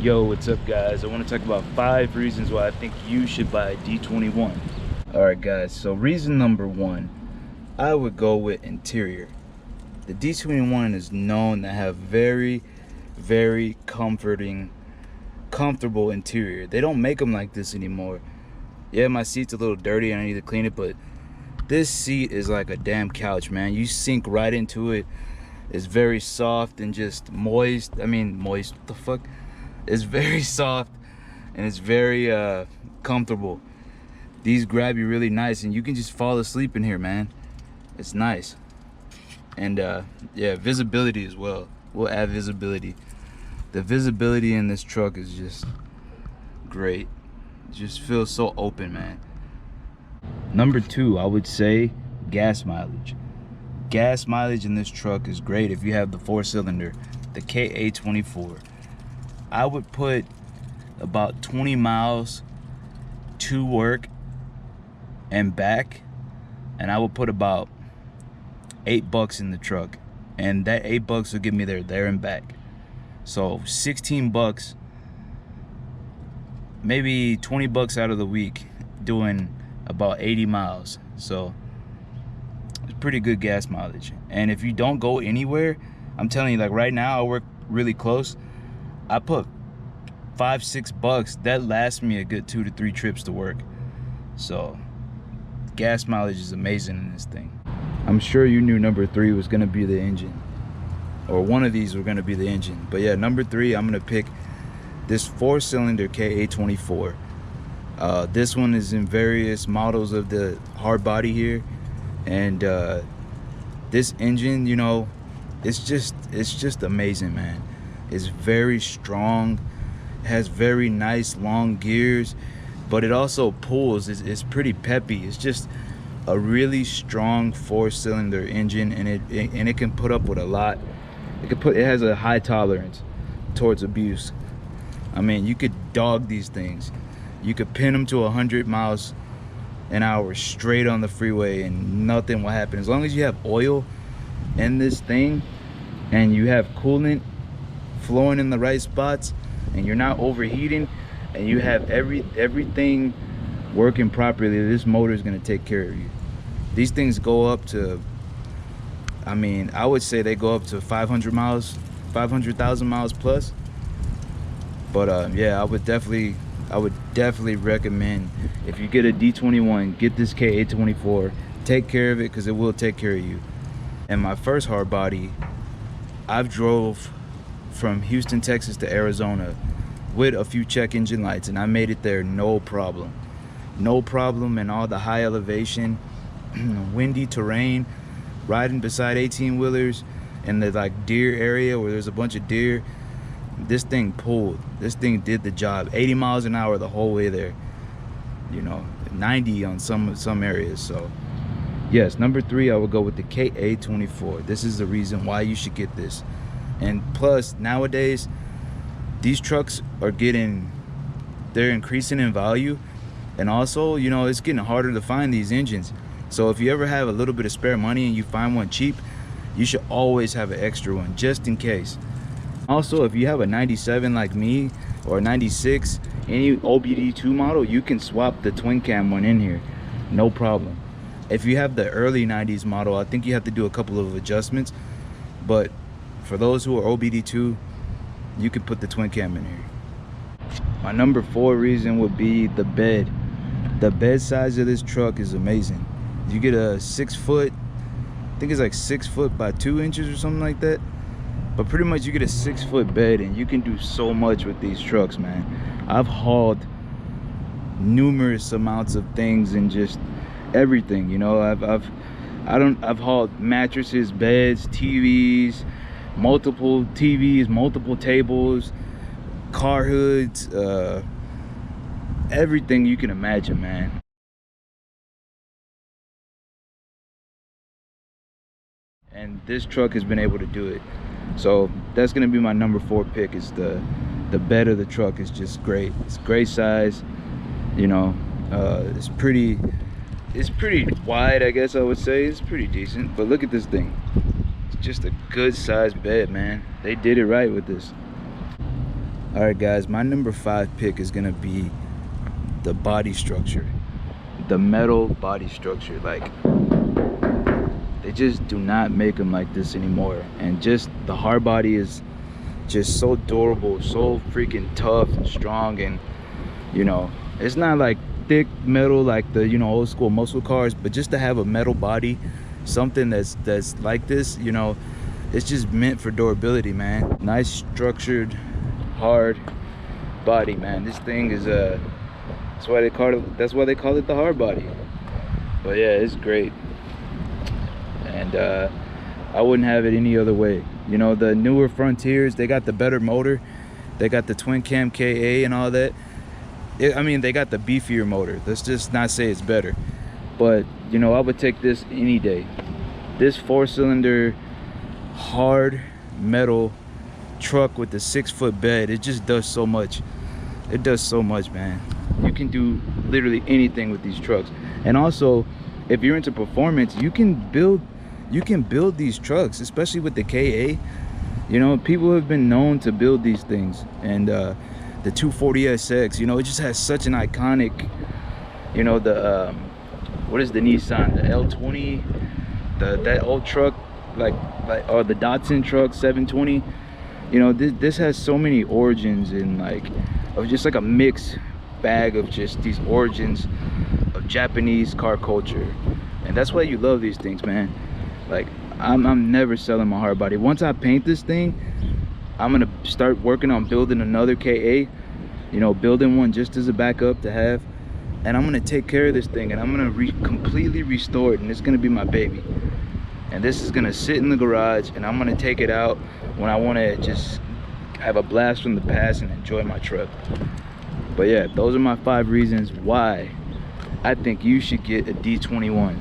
Yo, what's up guys? I want to talk about 5 reasons why I think you should buy a D21. Alright guys, so reason number 1, I would go with interior. The D21 is known to have very comfortable interior. They don't make them like this anymore. Yeah, my seat's a little dirty and I need to clean it, but this seat is like a damn couch, man. You sink right into it. It's very soft and just moist. Moist, what the fuck? It's very soft and it's very comfortable. These grab you really nice and you can just fall asleep in here, man. It's nice. And yeah, visibility as well. We'll add visibility. The visibility in this truck is just great. It just feels so open, man. Number 2, I would say gas mileage. Gas mileage in this truck is great if you have the 4-cylinder, the KA24. I would put about 20 miles to work and back, and I would put about $8 in the truck, and that $8 will get me there and back. So $16, maybe $20 out of the week, doing about 80 miles. So it's pretty good gas mileage. And if you don't go anywhere, I'm telling you, like right now I work really close, I put $5-6. That lasts me a good 2 to 3 trips to work. So gas mileage is amazing in this thing. I'm sure you knew number 3 was gonna be the engine, or one of these were gonna be the engine. But yeah, number 3, I'm gonna pick this 4-cylinder KA24. This one is in various models of the hard body here, and this engine, you know, it's just amazing, man. It's very strong, has very nice long gears, but it also pulls. It's pretty peppy. It's just a really strong 4-cylinder engine, and it can put up with a lot. It has a high tolerance towards abuse. I mean, you could dog these things. You could pin them to 100 miles an hour straight on the freeway and nothing will happen. As long as you have oil in this thing and you have coolant flowing in the right spots and you're not overheating and you have everything working properly, this motor is going to take care of you. These things go up to, I would say they go up to 500,000 miles plus. But yeah, I would definitely recommend, if you get a D21, get this KA24. Take care of it, because it will take care of you. And my first hard body, I've drove from Houston, Texas to Arizona with a few check engine lights, and I made it there no problem. No problem in all the high elevation, windy terrain, riding beside 18-wheelers in the like deer area where there's a bunch of deer. This thing pulled. This thing did the job. 80 miles an hour the whole way there. You know, 90 on some areas. So yes, number 3, I would go with the KA24. This is the reason why you should get this. And plus, nowadays, these trucks are they're increasing in value. And also, you know, it's getting harder to find these engines. So if you ever have a little bit of spare money and you find one cheap, you should always have an extra one, just in case. Also, if you have a 97 like me, or a 96, any OBD2 model, you can swap the twin cam one in here, no problem. If you have the early 90s model, I think you have to do a couple of adjustments, but for those who are OBD2, you can put the twin cam in here. My number 4 reason would be the bed. The bed size of this truck is amazing. You get a 6 foot, I think it's like 6 foot by 2 inches or something like that. But pretty much you get a 6 foot bed and you can do so much with these trucks, man. I've hauled numerous amounts of things and just everything, you know. I've hauled mattresses, beds, TVs, multiple tables, car hoods, everything you can imagine, man. And this truck has been able to do it. So that's gonna be my number 4 pick. Is the bed of the truck is just great. It's great size, you know. It's pretty wide, I guess I would say. It's pretty decent, but look at this thing. It's just a good sized bed, man. They did it right with this. All right, guys, my number 5 pick is gonna be the body structure, the metal body structure. Like, they just do not make them like this anymore. And just the hard body is just so durable, so freaking tough and strong. And you know, it's not like thick metal like the, you know, old school muscle cars, but just to have a metal body, something that's like this, you know, it's just meant for durability, man. Nice structured hard body, man. This thing is that's why they call it the hard body. But yeah, it's great. And I wouldn't have it any other way. You know, the newer Frontiers, they got the better motor, they got the twin cam KA and all that. I mean, they got the beefier motor. Let's just not say it's better, but you know, I would take this any day. This 4-cylinder hard metal truck with the 6-foot bed, it just does so much. It does so much, man. You can do literally anything with these trucks. And also, if you're into performance, you can build these trucks, especially with the KA. You know, people have been known to build these things. And the 240SX, you know, it just has such an iconic, you know, the what is the Nissan, the L20, that old truck, or the Datsun truck 720. You know, this has so many origins, and like, of just like a mixed bag of just these origins of Japanese car culture. And that's why you love these things, man. Like, I'm never selling my hard body. Once I paint this thing, I'm gonna start working on building another KA, you know, building one just as a backup to have. And I'm gonna take care of this thing, and I'm gonna completely restore it, and it's gonna be my baby. And this is gonna sit in the garage, and I'm gonna take it out when I wanna just have a blast from the past and enjoy my truck. But yeah, those are my 5 reasons why I think you should get a D21.